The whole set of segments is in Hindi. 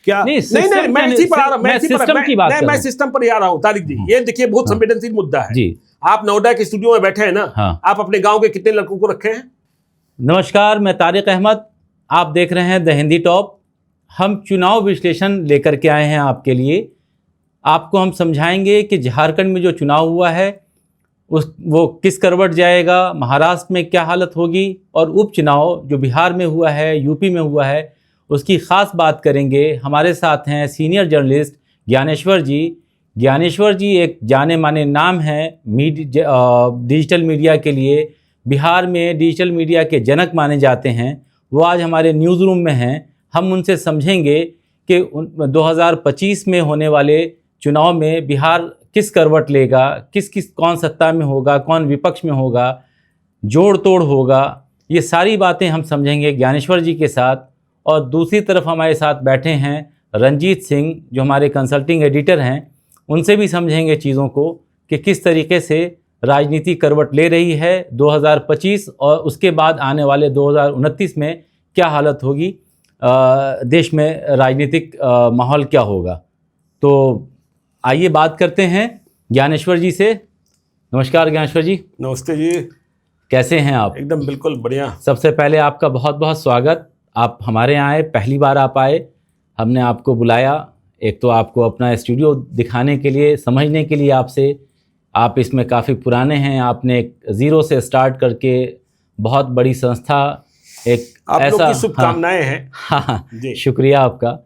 क्या नहीं, मैं इसी पर आ रहा हूं, मैं सिस्टम पर ही आ रहा हूं तारिक जी। ये देखिए बहुत संवेदनशील मुद्दा है जी। आप नोएडा के स्टूडियो में बैठे हैं ना, आप अपने गांव के कितने लड़कों को रखे हैं? नमस्कार, मैं तारिक अहमद, आप देख रहे हैं द हिंदी टॉप। हम चुनाव विश्लेषण लेकर के आए हैं आपके लिए। आपको हम समझाएंगे कि झारखंड में जो चुनाव हुआ है वो किस करवट जाएगा, महाराष्ट्र में क्या हालत होगी, और उपचुनाव जो बिहार में हुआ है, यूपी में हुआ है, उसकी ख़ास बात करेंगे। हमारे साथ हैं सीनियर जर्नलिस्ट ज्ञानेश्वर जी। ज्ञानेश्वर जी एक जाने माने नाम हैं डिजिटल मीडिया के लिए। बिहार में डिजिटल मीडिया के जनक माने जाते हैं। वो आज हमारे न्यूज़ रूम में हैं। हम उनसे समझेंगे कि 2025 में होने वाले चुनाव में बिहार किस करवट लेगा, कौन सत्ता में होगा, कौन विपक्ष में होगा, जोड़ तोड़ होगा, ये सारी बातें हम समझेंगे ज्ञानेश्वर जी के साथ। और दूसरी तरफ हमारे साथ बैठे हैं रंजीत सिंह, जो हमारे कंसल्टिंग एडिटर हैं। उनसे भी समझेंगे चीज़ों को कि किस तरीके से राजनीति करवट ले रही है 2025 और उसके बाद आने वाले 2029 में क्या हालत होगी, देश में राजनीतिक माहौल क्या होगा। तो आइए बात करते हैं ज्ञानेश्वर जी से। नमस्कार ज्ञानेश्वर जी। नमस्ते जी, कैसे हैं आप? एकदम बिल्कुल बढ़िया। सबसे पहले आपका बहुत बहुत स्वागत। आप हमारे यहाँ आए, पहली बार आप आए, हमने आपको बुलाया। एक तो आपको अपना स्टूडियो दिखाने के लिए, समझने के लिए आपसे, आप इसमें काफ़ी पुराने हैं, आपने एक ज़ीरो से स्टार्ट करके बहुत बड़ी संस्था, एक आप ऐसा, लोग की शुभकामनाएं हैं। हाँ, शुक्रिया आपका।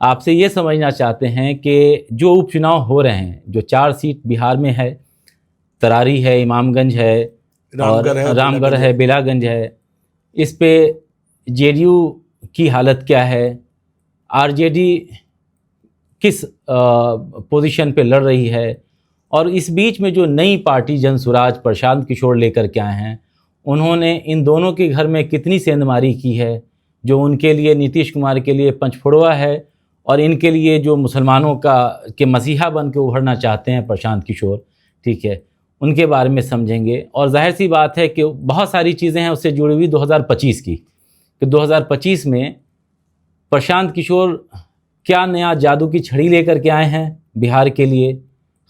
आपसे ये समझना चाहते हैं कि जो उपचुनाव हो रहे हैं, जो 4 सीट बिहार में है, तरारी है, इमामगंज है, रामगढ़ है, बेलागंज है, इस पे जेडीयू की हालत क्या है, आरजेडी किस पोजीशन पे लड़ रही है, और इस बीच में जो नई पार्टी जनसुराज प्रशांत किशोर लेकर के आए हैं, उन्होंने इन दोनों के घर में कितनी सेंधमारी की है, जो उनके लिए नीतीश कुमार के लिए पंचफोड़वा है और इनके लिए जो मुसलमानों के मसीहा बन के उभरना चाहते हैं प्रशांत किशोर, ठीक है, उनके बारे में समझेंगे। और जाहिर सी बात है कि बहुत सारी चीज़ें हैं उससे जुड़ी हुई 2025 की, कि 2025 में प्रशांत किशोर क्या नया जादू की छड़ी लेकर के आए हैं बिहार के लिए,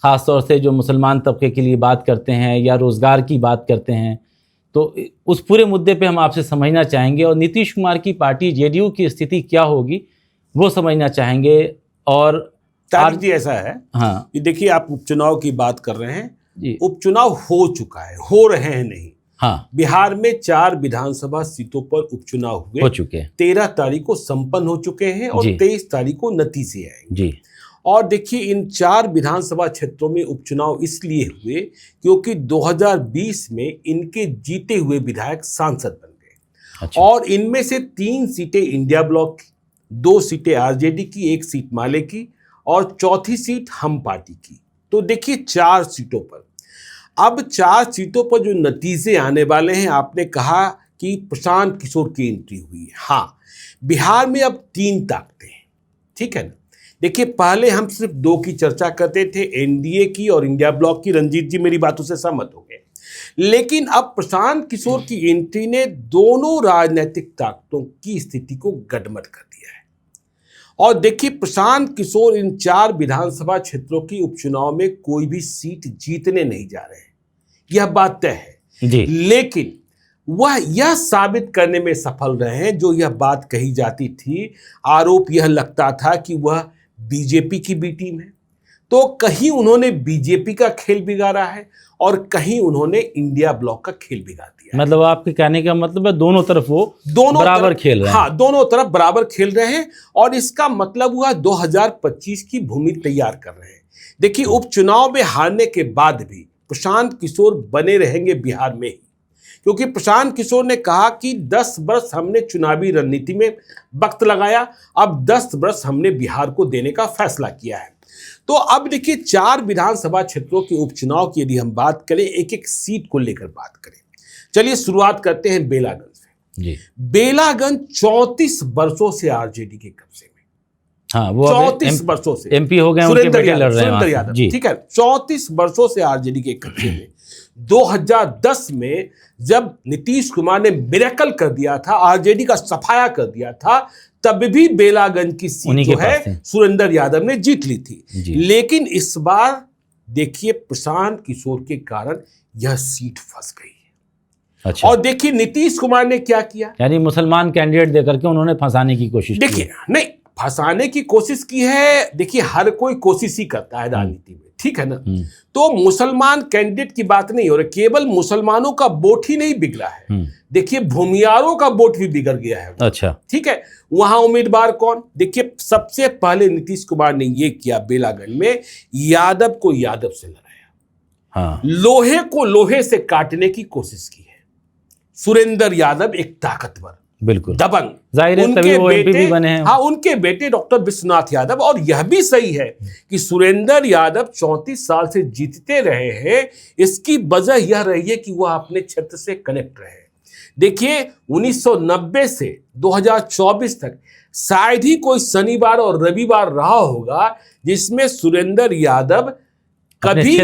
ख़ास तौर से जो मुसलमान तबके के लिए बात करते हैं या रोज़गार की बात करते हैं। तो उस पूरे मुद्दे पे हम आपसे समझना चाहेंगे, और नीतीश कुमार की पार्टी जेडीयू की स्थिति क्या होगी वो समझना चाहेंगे। और तारिक जी ऐसा है, हाँ, ये देखिए आप उपचुनाव की बात कर रहे हैं, उपचुनाव हो चुका है, हो रहे हैं नहीं। हाँ, बिहार में 4 विधानसभा सीटों पर उपचुनाव हो चुके हैं, 13 तारीख को संपन्न हो चुके हैं और 23 तारीख को नतीजे आएंगे जी। और देखिए इन 4 विधानसभा क्षेत्रों में उपचुनाव इसलिए हुए क्योंकि 2020 में इनके जीते हुए विधायक सांसद बन गए। अच्छा। और इनमें से 3 सीटें इंडिया ब्लॉक की, 2 सीटें आरजेडी की, 1 सीट माले की और चौथी सीट हम पार्टी की। तो देखिए 4 सीटों पर, अब 4 सीटों पर जो नतीजे आने वाले हैं, आपने कहा कि प्रशांत किशोर की एंट्री हुई है। हाँ, बिहार में अब 3 ताकतें हैं, ठीक है ना। देखिए पहले हम सिर्फ 2 की चर्चा करते थे, एनडीए की और इंडिया ब्लॉक की। रंजीत जी मेरी बातों से सहमत हो गए, लेकिन अब प्रशांत किशोर की एंट्री ने दोनों राजनीतिक ताकतों की स्थिति को गडमड कर दिया है। और देखिए प्रशांत किशोर इन 4 विधानसभा क्षेत्रों की उपचुनाव में कोई भी सीट जीतने नहीं जा रहे हैं, यह बात तय है जी। लेकिन वह यह साबित करने में सफल रहे हैं, जो यह बात कही जाती थी, आरोप यह लगता था कि वह बीजेपी की बी टीम है, तो कहीं उन्होंने बीजेपी का खेल बिगाड़ा है और कहीं उन्होंने इंडिया ब्लॉक का खेल बिगाड़ दिया। मतलब आपके कहने का मतलब है दोनों तरफ वो बराबर खेल रहे हैं। हाँ, दोनों तरफ बराबर खेल रहे हैं, और इसका मतलब हुआ 2025 की भूमि तैयार कर रहे हैं। देखिए उपचुनाव में हारने के बाद भी प्रशांत किशोर बने रहेंगे बिहार में ही, क्योंकि प्रशांत किशोर ने कहा कि 10 वर्ष हमने चुनावी रणनीति में वक्त लगाया, अब 10 वर्ष हमने बिहार को देने का फैसला किया है। तो अब देखिए 4 विधानसभा क्षेत्रों के उपचुनाव की यदि हम बात करें, एक एक सीट को लेकर बात करें, चलिए शुरुआत करते हैं बेलागंज से जी। बेलागंज 34 वर्षों से आरजेडी के कब्जे में, हाँ, वो 34 वर्षों से एमपी हो गए, सुरेंद्र यादव, ठीक है, 34 वर्षों से आरजेडी के कब्जे में। 2010 में जब नीतीश कुमार ने मिरेकल कर दिया था, आरजेडी का सफाया कर दिया था, तब भी बेलागंज की सीट जो है सुरेंद्र यादव ने जीत ली थी। लेकिन इस बार देखिए प्रशांत किशोर के कारण यह सीट फंस गई है। अच्छा। और देखिए नीतीश कुमार ने क्या किया, यानी मुसलमान कैंडिडेट देकर के उन्होंने फंसाने की कोशिश की। देखिए नहीं फंसाने की कोशिश की है, देखिए हर कोई कोशिश ही करता है राजनीति में, ठीक है ना। तो मुसलमान कैंडिडेट की बात नहीं हो रही, केवल मुसलमानों का वोट ही नहीं बिगड़ा है, देखिए भूमियारों का वोट भी बिगड़ गया है। अच्छा, ठीक है। वहां उम्मीदवार कौन, देखिए सबसे पहले नीतीश कुमार ने यह किया, बेलागंज में यादव को यादव से लड़ाया। हाँ। लोहे को लोहे से काटने की कोशिश की है। सुरेंद्र यादव एक ताकतवर, बिल्कुल दबंग, जाहिर है तभी वो एमपी भी बने हैं। हाँ, उनके बेटे डॉक्टर विश्वनाथ यादव। और यह भी सही है कि सुरेंद्र यादव 34 साल से जीतते रहे हैं, इसकी वजह यह रही है कि वह अपने क्षेत्र से कनेक्ट रहे। देखिए 1990 से 2024 तक शायद ही कोई शनिवार और रविवार रहा होगा जिसमें सुरेंद्र यादव कभी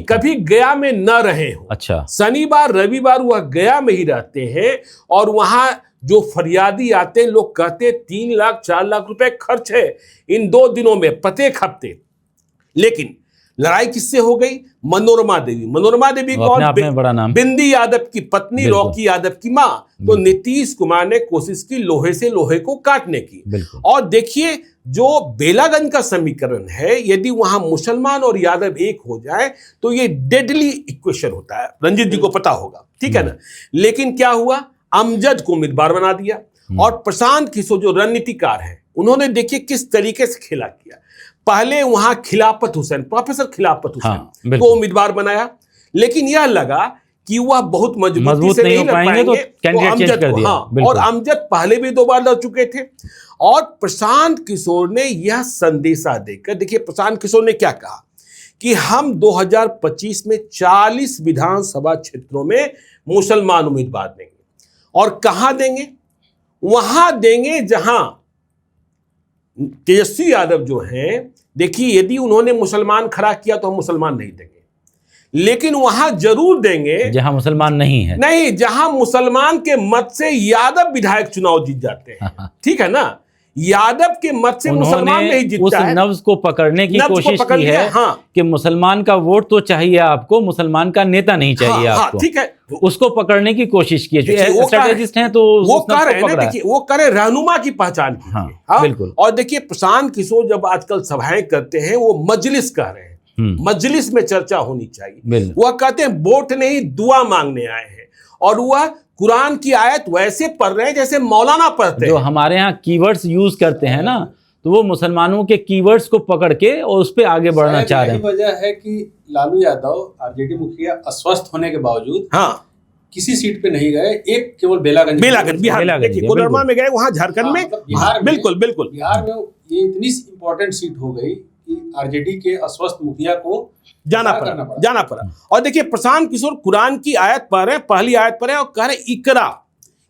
कभी गया में न रहे हो। अच्छा। शनिवार रविवार वह गया में ही रहते हैं और वहां जो फरियादी आते हैं, लोग कहते हैं 3 लाख 4 लाख रुपए खर्च है इन 2 दिनों में प्रत्येक हफ्ते। लेकिन लड़ाई किससे हो गई, मनोरमा देवी। मनोरमा देवी कौन, बड़ा नाम, बिंदी यादव की पत्नी, रॉकी यादव की मां। तो नीतीश कुमार ने कोशिश की लोहे से लोहे को काटने की। और देखिए जो बेलागंज का समीकरण है, यदि वहां मुसलमान और यादव एक हो जाए तो ये डेडली इक्वेशन होता है, रंजीत जी को पता होगा, ठीक है ना। लेकिन क्या हुआ, अमजद को उम्मीदवार बना दिया और प्रशांत किशोर जो रणनीतिकार है, उन्होंने देखिए किस तरीके से खेला किया। पहले वहां खिलाफत हुसैन, प्रोफेसर खिलाफत हुसैन को उम्मीदवार बनाया, लेकिन यह लगा कि वह बहुत मजबूती से नहीं लड़ पाएंगे, तो अमजद को, हाँ, और अमजद पहले भी 2 बार लड़ चुके थे। और प्रशांत किशोर ने यह संदेशा देकर, देखिए प्रशांत किशोर ने क्या कहा कि हम 2025 में 40 विधानसभा क्षेत्रों में मुसलमान उम्मीदवार देंगे। और कहां देंगे, वहां देंगे जहां तेजस्वी यादव जो हैं, देखिए यदि उन्होंने मुसलमान खड़ा किया तो हम मुसलमान नहीं देंगे, लेकिन वहां जरूर देंगे जहां मुसलमान नहीं है, नहीं जहां मुसलमान के मत से यादव विधायक चुनाव जीत जाते हैं, ठीक है ना। यादव के मत से मुसलमान नहीं जीतता है। उस नब्ज को पकड़ने की कोशिश की है, हाँ, कि मुसलमान का वोट तो चाहिए आपको, मुसलमान का नेता नहीं चाहिए आपको, ठीक है, उसको पकड़ने की कोशिश की है। स्ट्रेटेजिस्ट हैं तो वो कर रहे हैं, देखिए वो करे रहनुमा की पहचान कीजिए। हाँ, बिल्कुल। और देखिए प्रशांत किशोर जब आजकल सभाएं करते हैं, वो मजलिस कह रहे हैं, मजलिस में चर्चा होनी चाहिए। वह कहते हैं वोट नहीं दुआ मांगने आए हैं, और वह कुरान की आयत वैसे पढ़ रहे हैं जैसे मौलाना पढ़ते हैं। जो हमारे यहाँ कीवर्ड्स यूज करते हैं ना, तो वो मुसलमानों के कीवर्ड्स को पकड़ के और उस पे आगे बढ़ना चाह रहे हैं। यही वजह है कि लालू यादव आरजेडी मुखिया अस्वस्थ होने के बावजूद, हाँ, किसी सीट पे नहीं गए, एक केवल बेलागंज बिहार कोडरमा में गए, वहां झारखंड में, बिहार में, बिल्कुल बिल्कुल बिहार में ये इतनी इंपॉर्टेंट सीट हो गई कि आरजेडी के अस्वस्थ मुखिया को जाना पड़ा। और देखिए प्रशांत किशोर कुरान की आयत पढ़ रहे हैं, पहली आयत पढ़ रहे हैं और कह रहे इकरा।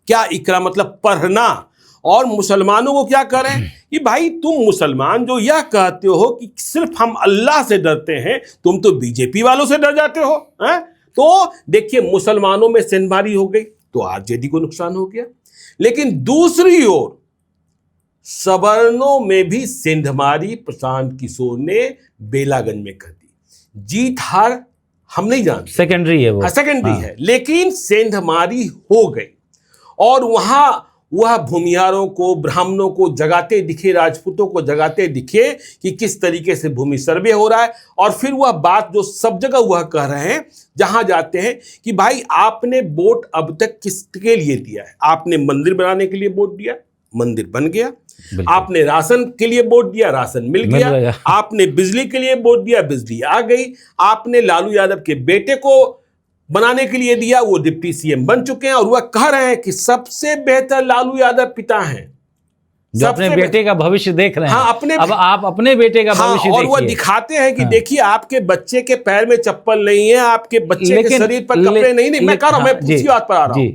क्या इकरा मतलब पढ़ना। और मुसलमानों को क्या कह रहे हैं कि भाई तुम मुसलमान जो यह कहते हो कि सिर्फ हम अल्लाह से डरते हैं, तुम तो बीजेपी वालों से डर जाते हो, हैं? तो देखिए मुसलमानों में सेंधमारी हो गई तो आरजेडी को नुकसान हो गया। लेकिन दूसरी ओर सवर्णों में भी सेंधमारी प्रशांत किशोर ने बेलागंज में कर दी। जीत हार हम नहीं जानते, सेकेंडरी है वो, सेकेंडरी है, लेकिन सेंधमारी हो गई। और वहां वह भूमिहारों को, ब्राह्मणों को जगाते दिखे, राजपूतों को जगाते दिखे कि किस तरीके से भूमि सर्वे हो रहा है। और फिर वह बात जो सब जगह वह कह रहे हैं जहां जाते हैं कि भाई आपने वोट अब तक किसके लिए दिया है। आपने मंदिर बनाने के लिए वोट दिया, मंदिर बन गया। आपने राशन के लिए वोट दिया, राशन मिल गया। आपने बिजली के लिए वोट दिया, बिजली आ गई। आपने लालू यादव के बेटे को बनाने के लिए दिया, वो डिप्टी सीएम बन चुके हैं। और वह कह रहे हैं कि सबसे बेहतर लालू यादव पिता हैं, जो अपने बेटे का भविष्य देख रहे हैं। हाँ, अपने, अब आप अपने बेटे का भविष्य और वह दिखाते हैं कि देखिए आपके बच्चे के पैर में चप्पल नहीं है, आपके बच्चे के शरीर पर कपड़े नहीं। मैं कह रहा हूं, मैं पूछी बात पर आ रहा हूं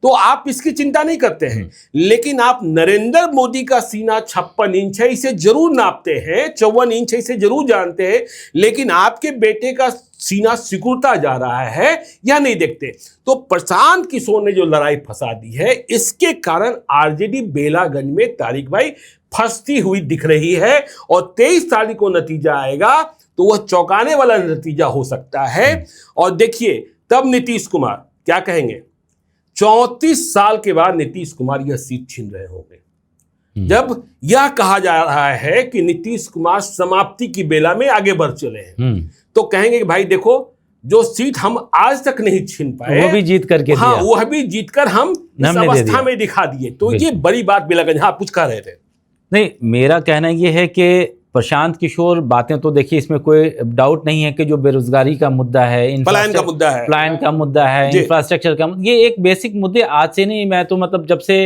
तो आप इसकी चिंता नहीं करते हैं, लेकिन आप नरेंद्र मोदी का सीना 56 इंच है, इसे जरूर नापते हैं, 54 इंच है, इसे जरूर जानते हैं, लेकिन आपके बेटे का सीना सिकुड़ता जा रहा है या नहीं देखते। तो प्रशांत किशोर ने जो लड़ाई फंसा दी है, इसके कारण आरजेडी बेलागंज में तारिक भाई फंसती हुई दिख रही है, और 23 तारीख को नतीजा आएगा तो वह चौंकाने वाला नतीजा हो सकता है। और देखिए तब नीतीश कुमार क्या कहेंगे। 34 साल के बाद नीतीश कुमार यह सीट छीन रहे होंगे, जब यह कहा जा रहा है कि नीतीश कुमार समाप्ति की बेला में आगे बढ़ चले हैं, तो कहेंगे कि भाई देखो, जो सीट हम आज तक नहीं छीन पाए वो भी जीत करके हाँ दिया। वह भी जीतकर हम इस अवस्था में दिखा दिए। तो ये बड़ी बात बेलागंज। हाँ, कुछ कह रहे थे। नहीं, मेरा कहना ये है कि प्रशांत किशोर बातें तो देखिए, इसमें कोई डाउट नहीं है कि जो बेरोजगारी का मुद्दा है, पलायन का मुद्दा है, इंफ्रास्ट्रक्चर का, ये एक बेसिक मुद्दे आज से नहीं, मैं तो मतलब जब से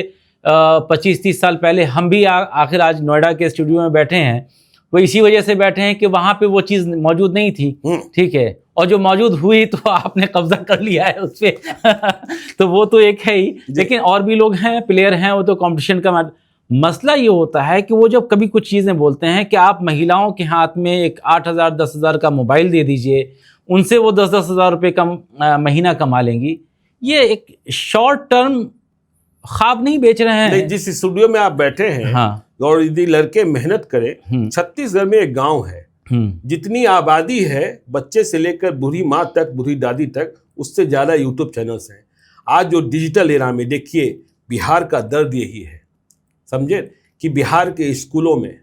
25-30 साल पहले हम भी आखिर आज नोएडा के स्टूडियो में बैठे हैं, वो इसी वजह से बैठे हैं कि वहां पे वो चीज मौजूद नहीं थी। ठीक है, और जो मौजूद हुई तो आपने कब्जा कर लिया है उस पर तो वो तो एक है ही, लेकिन और भी लोग हैं, प्लेयर हैं, वो तो कंपटीशन का मसला ये होता है कि वो जब कभी कुछ चीज़ें बोलते हैं कि आप महिलाओं के हाथ में एक 8,000 10,000 का मोबाइल दे दीजिए, उनसे वो 10-10 हज़ार रुपये का महीना कमा लेंगी, ये एक शॉर्ट टर्म ख्वाब नहीं बेच रहे हैं। जिस स्टूडियो में आप बैठे हैं, हाँ, और यदि लड़के मेहनत करें, छत्तीसगढ़ में एक गांव है, जितनी आबादी है बच्चे से लेकर बूढ़ी माँ तक, बूढ़ी दादी तक, उससे ज़्यादा यूट्यूब चैनल्स हैं। आज जो डिजिटल एरा में देखिए, बिहार का दर्द यही है, समझे, कि बिहार के स्कूलों में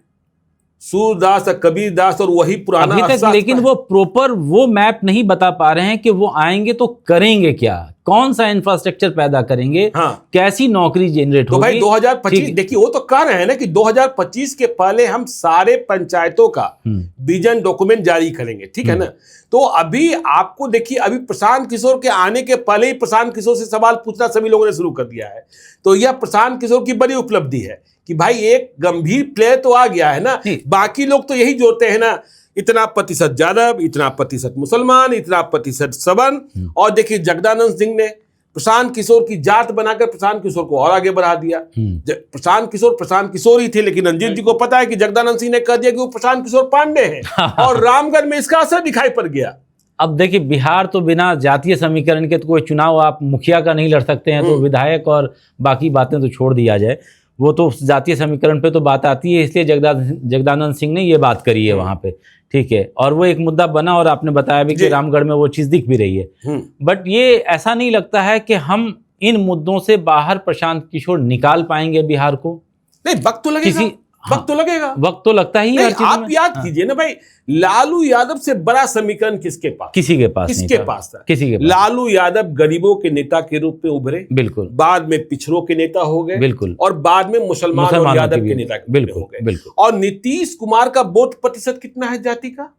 सूरदास और कबीरदास और वही पुराना अभी तक, लेकिन वो प्रॉपर वो मैप नहीं बता पा रहे हैं कि वो आएंगे तो करेंगे क्या, कौन सा इंफ्रास्ट्रक्चर पैदा करेंगे, हाँ, कैसी नौकरी जनरेट होगी। तो भाई 2025 देखिए, वो तो कह रहे हैं ना कि 2025 के पहले हम सारे पंचायतों का विजन डॉक्यूमेंट जारी करेंगे, ठीक है ना। तो अभी आपको देखिए, अभी प्रशांत किशोर के आने के पहले ही प्रशांत किशोर से सवाल पूछना सभी लोगों ने शुरू कर दिया है। तो यह प्रशांत किशोर की बड़ी उपलब्धि है कि भाई एक गंभीर प्लेयर तो आ गया है ना। बाकी लोग तो यही जोड़ते हैं ना, इतना प्रतिशत यादव, इतना प्रतिशत मुसलमान, इतना प्रतिशत सवर्ण। और देखिए जगदानंद सिंह ने प्रशांत किशोर की जात बनाकर प्रशांत किशोर को और आगे बढ़ा दिया। प्रशांत किशोर ही थे, लेकिन रंजीत जी को पता है कि जगदानंद सिंह ने कह दिया कि वो प्रशांत किशोर पांडे हैं और रामगढ़ में इसका असर दिखाई पड़ गया। अब देखिए, बिहार तो बिना जातीय समीकरण के तो कोई चुनाव आप मुखिया का नहीं लड़ सकते हैं, तो विधायक और बाकी बातें तो छोड़ दिया जाए, वो तो जातीय समीकरण पे तो बात आती है, इसलिए जगदानंद सिंह ने ये बात करी है वहाँ पे, ठीक है। और वो एक मुद्दा बना, और आपने बताया भी कि रामगढ़ में वो चीज़ दिख भी रही है। बट ये ऐसा नहीं लगता है कि हम इन मुद्दों से बाहर प्रशांत किशोर निकाल पाएंगे बिहार को। नहीं, वक्त तो लगेगा, वक्त तो लगेगा, वक्त तो लगता ही है। आप याद कीजिए ना भाई, लालू यादव से बड़ा समीकरण किसके पास? किसी के पास था। किसी के पास। लालू यादव गरीबों के नेता के रूप में उभरे, बिल्कुल, बाद में पिछड़ों के नेता हो गए, बिल्कुल, और बाद में मुसलमान और यादव के नेता हो गए, बिल्कुल। और नीतीश कुमार का वोट प्रतिशत कितना है जाति का?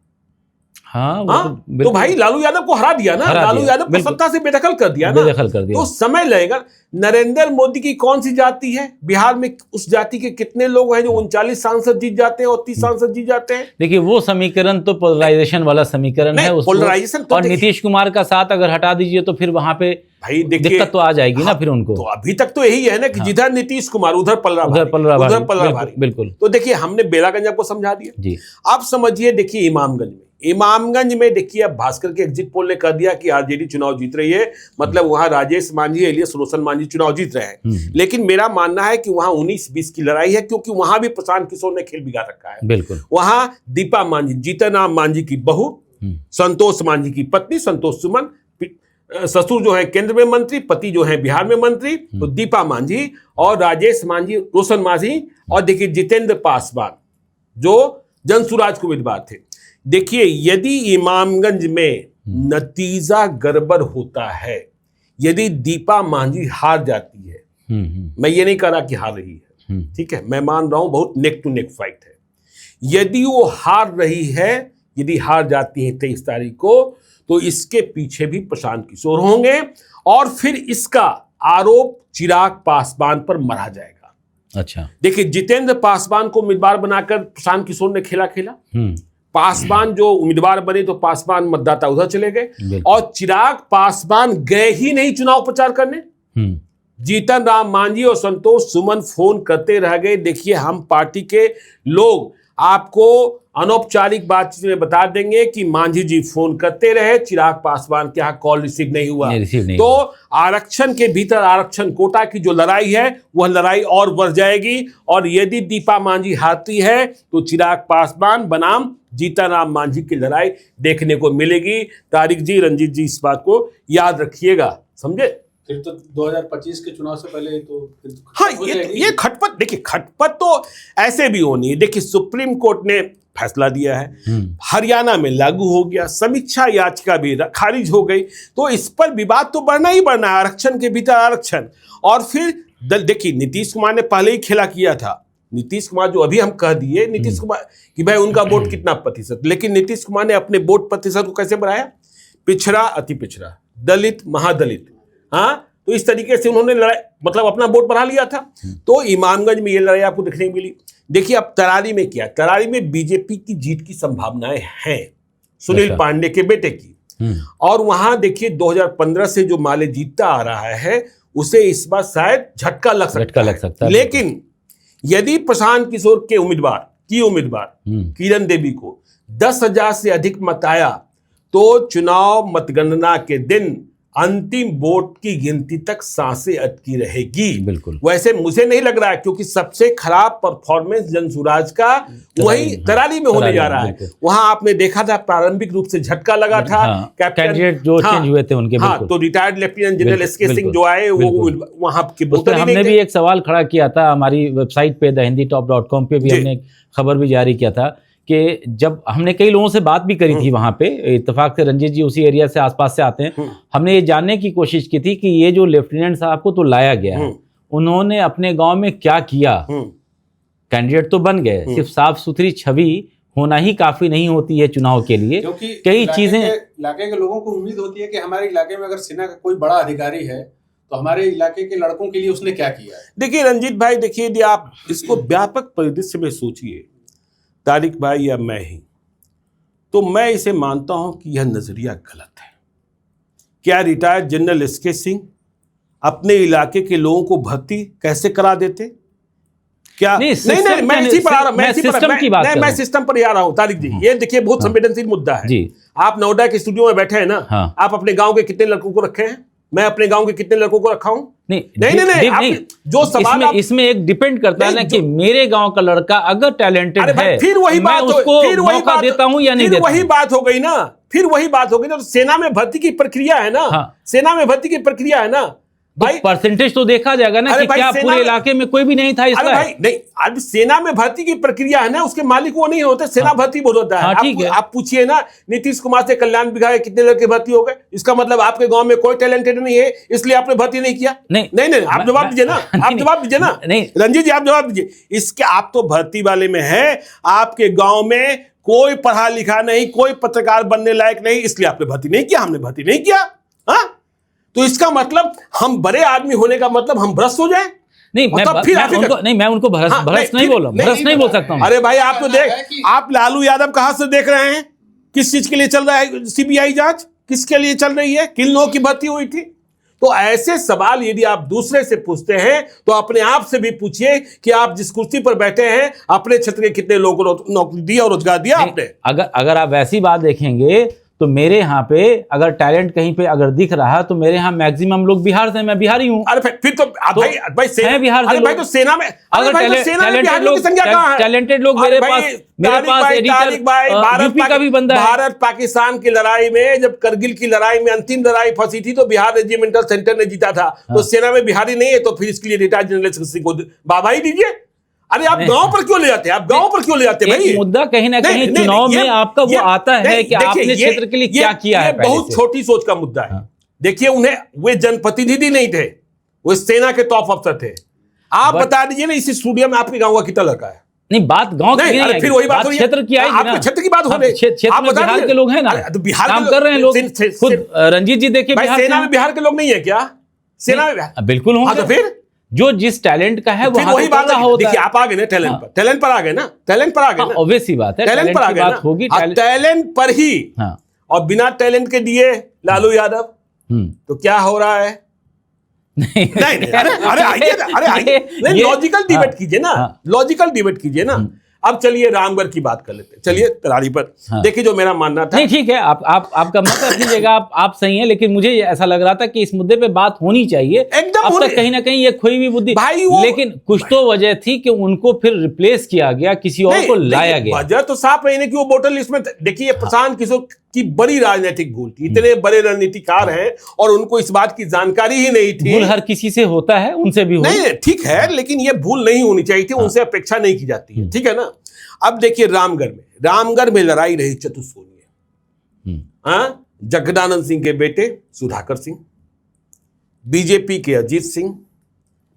हाँ, तो भाई लालू यादव को हरा दिया ना, लालू यादव को सत्ता से बेदखल कर दिया ना, तो समय लगेगा। नरेंद्र मोदी की कौन सी जाति है बिहार में? उस जाति के कितने लोग हैं जो 39 सांसद जीत जाते हैं और 30 सांसद जीत जाते हैं? देखिए, वो समीकरण तो पोलराइजेशन वाला समीकरण है, पोलराइजेशन। और नीतीश कुमार का साथ अगर हटा दीजिए तो फिर वहां पे भाई दिक्कत तो आ जाएगी ना फिर उनको। तो अभी तक तो यही है ना कि जिधर नीतीश कुमार उधर पलरा भारी। बिल्कुल। तो देखिए, हमने बेलागंज आपको समझा दिया जी। आप समझिए, देखिए इमामगंज में देखिए, अब भास्कर के एग्जिट पोल ने कह दिया कि आरजेडी चुनाव जीत रही है, मतलब वहां राजेश मांझी एलियस रोशन मांझी चुनाव जीत रहे हैं। लेकिन मेरा मानना है कि वहां 19-20 की लड़ाई है, क्योंकि वहां भी प्रशांत किशोर ने खेल बिगाड़ रखा है। बिल्कुल। वहां दीपा मांझी, जीतनराम मांझी की बहू, संतोष मांझी की पत्नी, संतोष सुमन, ससुर जो है केंद्र में मंत्री, पति जो है बिहार में मंत्री, तो दीपा मांझी और राजेश मांझी, रोशन मांझी, और देखिए जितेंद्र पासवान जो जनसुराज के उम्मीदवार थे। देखिए, यदि इमामगंज में नतीजा गड़बड़ होता है, यदि दीपा मांझी हार जाती है, मैं ये नहीं कह रहा कि हार रही है, ठीक है, मैं मान रहा हूं बहुत नेक टू नेक फाइट है। यदि वो हार रही है, यदि हार जाती है 23 तारीख को, तो इसके पीछे भी प्रशांत किशोर होंगे, और फिर इसका आरोप चिराग पासवान पर मरा जाएगा। अच्छा, देखिए, जितेंद्र पासवान को उम्मीदवार बनाकर प्रशांत किशोर ने खेला, पासवान जो उम्मीदवार बने तो पासवान मतदाता उधर चले गए, और चिराग पासवान गए ही नहीं चुनाव प्रचार करने। जीतन राम मांझी और संतोष सुमन फोन करते रह गए। देखिए, हम पार्टी के लोग आपको अनौपचारिक बातचीत में बता देंगे कि मांझी जी फोन करते रहे, चिराग पासवान के यहाँ कॉल रिसीव नहीं हुआ। तो आरक्षण के भीतर आरक्षण कोटा की जो लड़ाई है वह लड़ाई और बढ़ जाएगी, और यदि दीपा मांझी हारती है तो चिराग पासवान बनाम जीतन राम मांझी की लड़ाई देखने को मिलेगी। तारिक जी, रंजीत जी, इस बात को याद रखिएगा, समझे? फिर तो 2025 के चुनाव से पहले तो हाँ, ये खटपट, देखिए खटपट तो ऐसे भी होनी है। देखिए, सुप्रीम कोर्ट ने फैसला दिया है, हरियाणा में लागू हो गया, समीक्षा याचिका भी खारिज हो गई, तो इस पर विवाद तो बढ़ना ही बढ़ना है, आरक्षण के भीतर आरक्षण। और फिर देखिए, नीतीश कुमार ने पहले ही खेला किया था। नीतीश कुमार जो अभी हम कह दिए नीतीश कुमार कि भाई उनका वोट कितना प्रतिशत, लेकिन नीतीश कुमार ने अपने वोट प्रतिशत को कैसे बढ़ाया? पिछड़ा, अति पिछड़ा, दलित, महादलित, हाँ, तो इस तरीके से उन्होंने लड़ाई, मतलब अपना वोट बढ़ा लिया था। तो इमामगंज में ये लड़ाई आपको देखने को मिली। देखिए, अब तरारी में क्या, तरारी में बीजेपी की जीत की संभावनाएं हैं, सुनील पांडे के बेटे की। और वहां देखिए 2015 से जो माले जीतता आ रहा है उसे इस बार शायद झटका लग सकता है। लेकिन यदि प्रशांत किशोर के उम्मीदवार किरण देवी को 10,000 से अधिक मत आया तो चुनाव मतगणना के दिन अंतिम वोट की गिनती तक सांसें अटकी रहेगी। बिल्कुल। वैसे मुझे नहीं लग रहा है, क्योंकि सबसे खराब परफॉर्मेंस जनसुराज का वही तरारी में होने जा रहा है। वहां आपने देखा था प्रारंभिक रूप से झटका लगा था, कैंडिडेट जो चेंज हुए थे उनके। हाँ, तो retired lieutenant general SK Singh जो आए वो वहां के हमने भी एक सवाल खड़ा किया था हमारी वेबसाइट पे thehindytop.com पे भी हमने खबर भी जारी किया था कि जब हमने कई लोगों से बात भी करी थी वहां पे, इत्तेफाक से रंजीत जी उसी एरिया से आसपास से आते हैं, हमने ये जानने की कोशिश की थी कि ये जो लेफ्टिनेंट साहब को तो लाया गया है, उन्होंने अपने गांव में क्या किया। कैंडिडेट तो बन गए, सिर्फ साफ सुथरी छवि होना ही काफी नहीं होती है चुनाव के लिए, क्योंकि कई चीजें इलाके के लोगों को उम्मीद होती है कि हमारे इलाके में अगर सेना का कोई बड़ा अधिकारी है तो हमारे इलाके के लड़कों के लिए उसने क्या किया है। देखिए रंजीत भाई, देखिए यदि आप इसको व्यापक परिदृश्य में सोचिए, तारिक भाई या मैं ही, तो मैं इसे मानता हूं कि यह नजरिया गलत है। क्या रिटायर्ड जनरल एसके सिंह अपने इलाके के लोगों को भर्ती कैसे करा देते? क्या नहीं, मैं इसी पर आ रहा हूं, मैं सिस्टम पर ही आ रहा हूं। तारिक जी, ये देखिए बहुत संवेदनशील मुद्दा है। आप नोएडा के स्टूडियो में बैठे हैं ना, आप अपने गांव के कितने लड़कों को रखे हैं? मैं अपने गांव के कितने लड़कों को रखा हूं? नहीं, जो सवाल इसमें एक डिपेंड करता है ना कि मेरे गांव का लड़का अगर टैलेंटेड है, फिर वही बात, उसको मौका देता हूं या नहीं देता। वही बात हो गई ना, तो सेना में भर्ती की प्रक्रिया है ना, सेना में भर्ती की प्रक्रिया है ना भाई। परसेंटेज तो देखा जाएगा ना कि क्या पूरे इलाके में कोई भी नहीं था इसका। भाई नहीं, अब सेना में भर्ती की प्रक्रिया है ना, उसके मालिक वो नहीं होते, सेना भर्ती बोल होता है। ठीक है, आप पूछिए ना नीतीश कुमार से कल्याण विभाग के कितने लड़के भर्ती हो गए, इसका मतलब आपके गांव में कोई टैलेंटेड नहीं है इसलिए आपने भर्ती नहीं किया। नहीं, आप जवाब दीजिए ना, आप जवाब दीजिए ना। नहीं रंजीत जी, आप जवाब दीजिए इसके। आप तो भर्ती वाले में है, आपके गाँव में कोई पढ़ा लिखा नहीं, कोई पत्रकार बनने लायक नहीं, इसलिए आपने भर्ती नहीं किया, हमने भर्ती नहीं किया। हाँ, तो इसका मतलब हम बड़े आदमी होने का मतलब हम भ्रष्ट हो जाए? नहीं, मैं उनको भ्रष्ट नहीं बोल सकता हूं। अरे भाई, आप तो आप लालू यादव कहां से देख रहे हैं? किस चीज के लिए चल रहा है सीबीआई जांच? किसके लिए चल रही है? किन लोगों की भर्ती हुई थी? तो ऐसे सवाल यदि आप दूसरे से पूछते हैं तो अपने आप से भी पूछिए कि आप जिस कुर्सी पर बैठे हैं अपने क्षेत्र के कितने लोगों को नौकरी दी और रोजगार दिया आपने? अगर आप वैसी बात देखेंगे तो मेरे यहाँ पे अगर टैलेंट कहीं पे अगर दिख रहा है तो मेरे यहाँ मैक्सिमम लोग बिहार से, मैं बिहारी हूँ। अरे फिर तो भाई सेना बिहार से, भाई तो सेना में अगर टैलेंटेड लोग मेरे पास यूपी का भी बंदा है। भारत पाकिस्तान की लड़ाई में, जब करगिल की लड़ाई में अंतिम लड़ाई फंसी थी तो बिहार रेजिमेंटल सेंटर ने जीता था। तो सेना में बिहारी नहीं है तो फिर इसके लिए रिटायर्ड जनरल सिंह को बाबा ही दीजिए। अरे आप गांव पर क्यों ले जाते हैं? आप गांव पर क्यों ले जाते हैं भाई? मुद्दा कहीं ना कहीं चुनाव में आपका वो आता है कि आपने क्षेत्र के लिए क्या किया है। बहुत छोटी सोच का मुद्दा है। देखिए, उन्हें वे जनप्रतिनिधि नहीं थे, वो सेना के टॉप अफसर थे। आप बता दीजिए ना, इस स्टूडियो में आपके गांव का कितना लड़का है? नहीं, बात गांव की नहीं, फिर वही बात क्षेत्र की आएगी ना, क्षेत्र की बात हो रही है। आप बिहार के लोग हैं ना, काम कर रहे हैं लोग खुद। रंजीत जी देखिए, सेना में बिहार के लोग नहीं है क्या? सेना में बिल्कुल होंगे। तो फिर जो जिस टैलेंट का है वही बात होता है। देखिए, आप आ गए ना टैलेंट पर, टैलेंट पर आ गए ना, टैलेंट पर आ गए ना, ऑब्वियस सी बात है, टैलेंट पर आ गए होगी, टैलेंट पर ही। और बिना टैलेंट के दिए लालू यादव, तो क्या हो रहा है? नहीं अरे आइए नहीं, लॉजिकल डिबेट कीजिए ना, लॉजिकल डिबेट कीजिए ना। अब चलिए रामगढ़ की बात कर लेते हैं, चलिए तरारी पर। देखिए जो मेरा मानना था, नहीं ठीक है, आपका मत अपनी जगह, आप सही हैं, लेकिन मुझे ऐसा लग रहा था कि इस मुद्दे पे बात होनी चाहिए। एकदम अब तक कहीं ना कहीं ये खोई हुई बुद्धि, लेकिन कुछ तो वजह थी कि उनको फिर रिप्लेस किया गया, किसी और को लाया गया। वजह तो साफ है कि वो वोटर लिस्ट में, देखिए प्रशांत किशोर की बड़ी राजनीतिक भूल थी। इतने बड़े रणनीतिकार हैं और उनको इस बात की जानकारी ही नहीं थी। भूल हर किसी से होता है, उनसे भी नहीं, ठीक है, लेकिन ये भूल नहीं होनी चाहिए थी, उनसे अपेक्षा नहीं की जाती है, ठीक है ना। अब देखिए रामगढ़ में लड़ाई रही चतुष्कोणीय। जगदानंद सिंह के बेटे सुधाकर सिंह, बीजेपी के अजीत सिंह,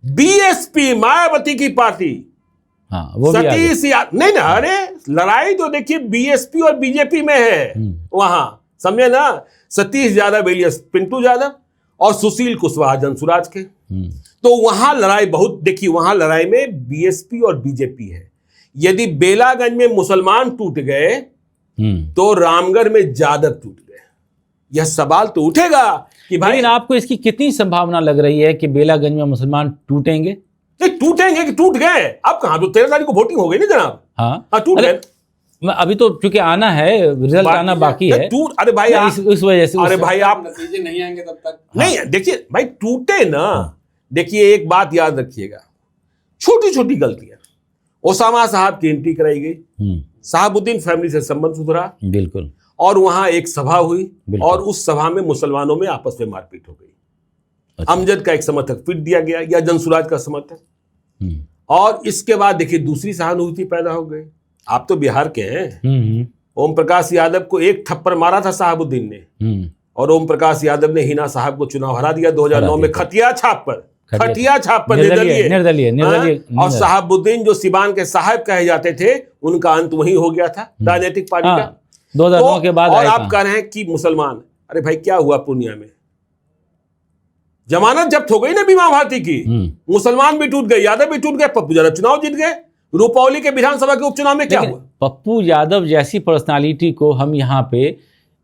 बीएसपी मायावती की पार्टी, सतीश यादव। नहीं ना, अरे लड़ाई तो देखिए बीएसपी और बीजेपी में है वहां, समझे ना। सतीश यादव एलियस पिंटू यादव और सुशील कुशवाहा जनसुराज के। तो वहां लड़ाई बहुत, देखिए वहां लड़ाई में बीएसपी और बीजेपी है। यदि बेलागंज में मुसलमान टूट गए तो रामगढ़ में यादव टूट गए। यह सवाल तो उठेगा कि भाई, लेकिन आपको इसकी कितनी संभावना लग रही है कि बेलागंज में मुसलमान टूटेंगे? टूटेंगे कि टूट गए? अब कहां, तो 13 तारीख को वोटिंग हो गई ना जनाब। हाँ टूट गए। अभी तो चूंकि आना है, रिजल्ट आना बाकी है। अरे भाई इस वजह से, अरे भाई आप नतीजे नहीं आएंगे तब तक। नहीं देखिए भाई, टूटे ना। देखिए एक बात याद रखिएगा, छोटी छोटी गलतियां। ओसामा साहब की एंट्री कराई गई, साहबुद्दीन फैमिली से संबंध सुधरा, बिल्कुल, और वहां एक सभा हुई और उस सभा में मुसलमानों में आपस में मारपीट हो गई। अमजद का एक समर्थक पीट दिया गया, या जनसुराज का समर्थक। और इसके बाद देखिए दूसरी सहानुभूति पैदा हो गई। आप तो बिहार के हैं। ओम प्रकाश यादव को एक थप्पड़ मारा था साहबुद्दीन ने, और ओम प्रकाश यादव ने हिना साहब को चुनाव हरा दिया 2009 में खटिया छाप पर निर्दलीय। और साहबुद्दीन जो सिवान के साहब कहे जाते थे, उनका अंत वही हो गया था राजनीतिक पार्टी का 2009 के बाद। और आप कह रहे हैं कि मुसलमान, अरे भाई क्या हुआ पूर्णिया में? जमानत जब्त हो गई ना बीमा भारती की, मुसलमान भी टूट गए, यादव भी टूट गए, पप्पू यादव चुनाव जीत गए। रुपौली के विधानसभा के उपचुनाव में क्या हुआ? पप्पू यादव जैसी पर्सनालिटी को हम यहाँ पे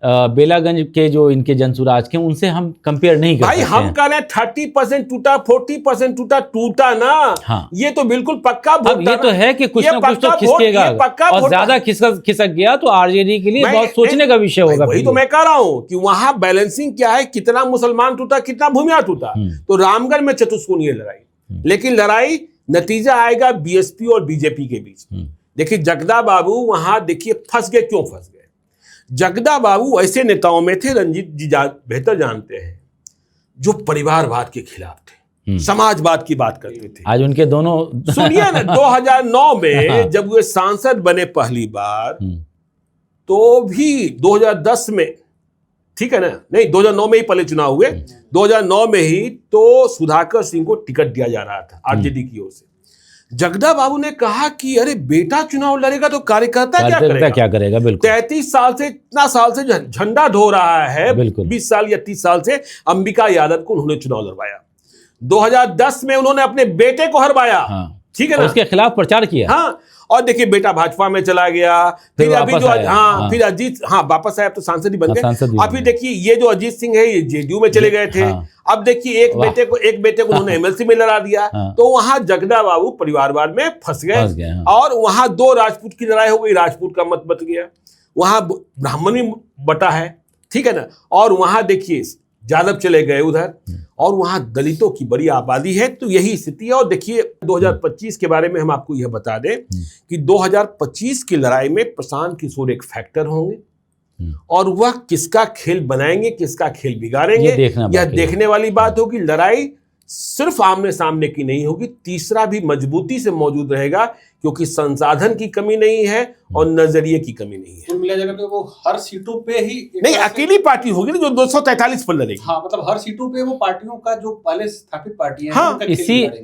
बेलागंज के जो इनके जनसुराज के, उनसे हम कंपेयर नहीं कर सकते। भाई हम कह रहे हैं 30% टूटा, 40% टूटा ना। हाँ। ये तो बिल्कुल पक्का अब ये तो है कि कुछ ना कुछ तो खिसकेगा, और ज्यादा खिसक गया तो आरजेडी के लिए बहुत सोचने का विषय होगा। वही तो मैं कह रहा हूँ कि वहां बैलेंसिंग क्या है, कितना मुसलमान टूटा, कितना भूमिया टूटा। तो रामगढ़ में चतुष्कोणीय लड़ाई, लेकिन लड़ाई नतीजा आएगा बीएसपी और बीजेपी के बीच। देखिए जगदा बाबू वहां, देखिए फंस गए। क्यों फंस गए? जगदा बाबू ऐसे नेताओं में थे, रंजीत जी बेहतर जानते हैं, जो परिवारवाद के खिलाफ थे, समाजवाद की बात करते थे। आज उनके दोनों सुनिए ना, 2009 में जब वे सांसद बने पहली बार, तो भी 2010 में, ठीक है ना, नहीं 2009 में ही पहले चुनाव हुए, 2009 में ही तो सुधाकर सिंह को टिकट दिया जा रहा था आरजेडी की ओर से। जगदा बाबू ने कहा कि अरे बेटा चुनाव लड़ेगा तो कार्यकर्ता क्या करेगा? बिल्कुल 33 साल से, इतना साल से झंडा ढो रहा है, 20 साल या 30 साल से अंबिका यादव को उन्होंने चुनाव लड़वाया। 2010 में उन्होंने अपने बेटे को हरवाया, ठीक है ना, उसके खिलाफ प्रचार किया। हाँ, और देखिए बेटा भाजपा में चला गया, फिर अभी जो फिर अजीत वापस आया, तो सांसद ही बन गए। और फिर देखिए ये जो अजीत सिंह है, ये जेडीयू में चले गए थे। अब देखिए एक बेटे को उन्होंने एमएलसी में लड़ा दिया। तो वहां जगदा बाबू परिवारवाद में फंस गए, और वहां दो राजपूत की लड़ाई हो गई, राजपूत का मत बच गया, वहां ब्राह्मण भी बटा है, ठीक है ना। और वहां देखिए यादव चले गए उधर, और वहां दलितों की बड़ी आबादी है। तो यही स्थिति है। और देखिए 2025 के बारे में हम आपको यह बता दें कि 2025 की लड़ाई में प्रशांत किशोर एक फैक्टर होंगे, और वह किसका खेल बनाएंगे, किसका खेल बिगाड़ेंगे, यह देखने वाली बात होगी। लड़ाई सिर्फ आमने सामने की नहीं होगी, तीसरा भी मजबूती से मौजूद रहेगा, क्योंकि संसाधन की कमी नहीं है और नजरिए की कमी नहीं है। कुल मिला जगह पे वो हर सीटों पे ही नहीं, अकेली पार्टी होगी ना जो 243 पर लड़ेगी। हाँ, मतलब हर सीटों पे वो पार्टियों का जो पहले स्थापित पार्टी है। हाँ,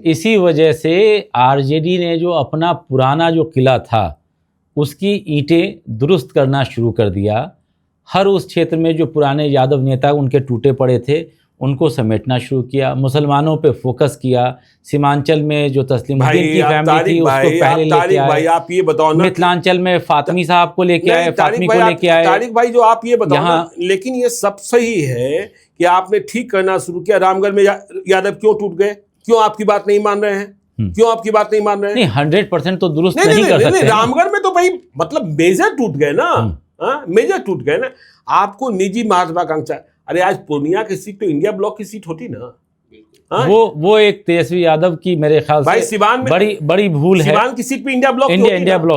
इसी वजह से आरजेडी ने जो अपना पुराना जो किला था, उसकी ईंटें दुरुस्त करना शुरू कर दिया। हर उस क्षेत्र में जो पुराने यादव नेता उनके टूटे पड़े थे, उनको समेटना शुरू किया, मुसलमानों पे फोकस किया, सीमांचल में जो तस्लीमुद्दीन की फैमिली थी उसको पहले लेके आए। भाई आप ये बताओ ना, मिथिलांचल में फातिमी साहब को लेके आए, फातिमी को लेके आए। तारिक भाई जो आप ये बताओ ना, लेकिन ये सब सही है कि आपने ठीक करना शुरू किया। रामगढ़ में यादव क्यों टूट गए? क्यों आपकी बात नहीं मान रहे हैं? क्यों आपकी बात नहीं मान रहे हैं? नहीं, 100% तो दुरुस्त नहीं कर सकते। रामगढ़ में तो भाई मतलब मेजर टूट गए ना, मेजर टूट गए ना। आपको निजी महत्वाकांक्षा, अरे आज पूर्णिया की सीट तो इंडिया ब्लॉक की सीट होती ना। वो एक तेजस्वी यादव की मेरे ख्याल से सिवान में बड़ी भूल है। सिवान की सीट पे इंडिया ब्लॉक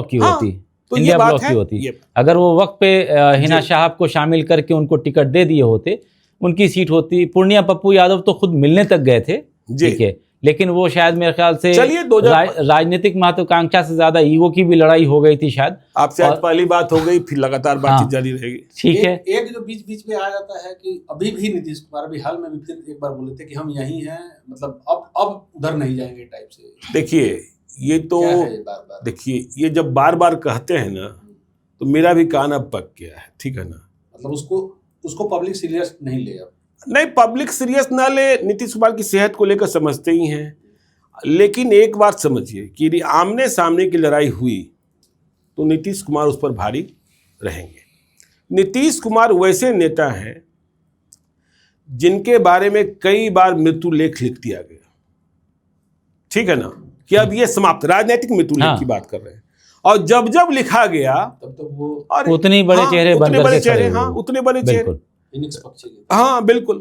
की होती, तो इंडिया ब्लॉक की होती। अगर वो वक्त पे हिना साहब को शामिल करके उनको टिकट दे दिए होते, उनकी सीट होती। पूर्णिया पप्पू यादव तो खुद मिलने तक गए थे, ठीक है, लेकिन वो शायद मेरे ख्याल से राजनीतिक महत्वाकांक्षा से ज्यादा ईगो की भी लड़ाई हो गई थी शायद। आपसे आज पहली बात हो गई, फिर लगातार बातचीत जारी रहेगी। ठीक है। एक जो बीच बीच में आ जाता है कि अभी भी नीतीश कुमार अभी हाल में भी फिर एक बार बोले थे कि हम यहीं हैं, मतलब अब उधर नहीं जाएंगे टाइप से। देखिए ये तो देखिए ये जब बार बार कहते हैं ना, तो मेरा भी कान अब पक गया है, ठीक है ना। मतलब उसको पब्लिक सीरियस नहीं ले। अब नहीं, पब्लिक सीरियस ना ले, नीतीश कुमार की सेहत को लेकर समझते ही हैं। लेकिन एक बात समझिए कि यदि आमने सामने की लड़ाई हुई तो नीतीश कुमार उस पर भारी रहेंगे। नीतीश कुमार वैसे नेता हैं जिनके बारे में कई बार मृत्यु लेख लिख दिया गया, ठीक है ना, कि अब ये समाप्त, राजनीतिक मृत्यु लेख की बात कर रहे हैं। और जब जब लिखा गया तब तो वो उतने बड़े चेहरे उतने बड़े चेहरे, उतने बड़े चेहरे, हाँ बिल्कुल।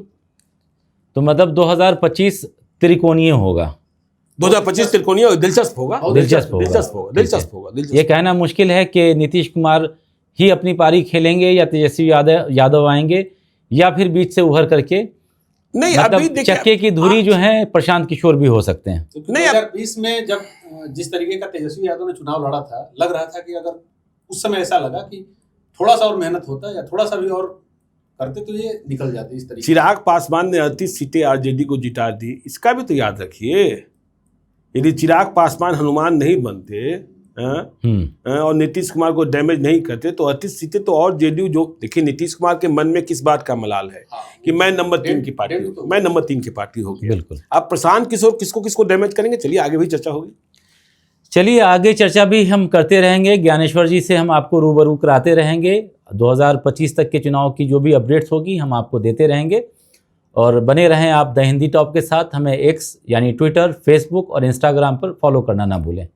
तो मतलब 2025 त्रिकोणीय होगा, 2025 त्रिकोणीय दिलचस्प होगा, दिलचस्प होगा। ये कहना मुश्किल है कि नीतीश कुमार ही अपनी पारी खेलेंगे या तेजस्वी यादव आएंगे, या फिर बीच से उभर करके नहीं, मतलब अभी चक्के की धुरी जो है प्रशांत किशोर भी हो सकते हैं। नहीं, 2020 में जब जिस तरीके का तेजस्वी यादव ने चुनाव लड़ा था, लग रहा था कि अगर उस समय ऐसा लगा कि थोड़ा सा और मेहनत होता या थोड़ा सा भी और करते तो ये निकल जाते इस तरीके। चिराग पासवान ने 38 सीटें आरजेडी को जिता दी, इसका भी तो याद रखिए। यदि चिराग पासवान हनुमान नहीं बनते और नीतीश कुमार को डैमेज नहीं करते तो 38 सीटें तो और जेडीयू, जो देखिए नीतीश कुमार के मन में किस बात का मलाल है कि मैं नंबर 3 की पार्टी हूँ, मैं नंबर 3 की पार्टी होगी। बिल्कुल। अब प्रशांत किशोर किसको किसको डैमेज करेंगे, चलिए आगे भी चर्चा होगी। चलिए आगे चर्चा भी हम करते रहेंगे, ज्ञानेश्वर जी से हम आपको रूबरू कराते रहेंगे। 2025 तक के चुनाव की जो भी अपडेट्स होगी हम आपको देते रहेंगे, और बने रहें आप द हिंदी टॉप के साथ। हमें एक्स यानी ट्विटर, फेसबुक और इंस्टाग्राम पर फॉलो करना ना भूलें।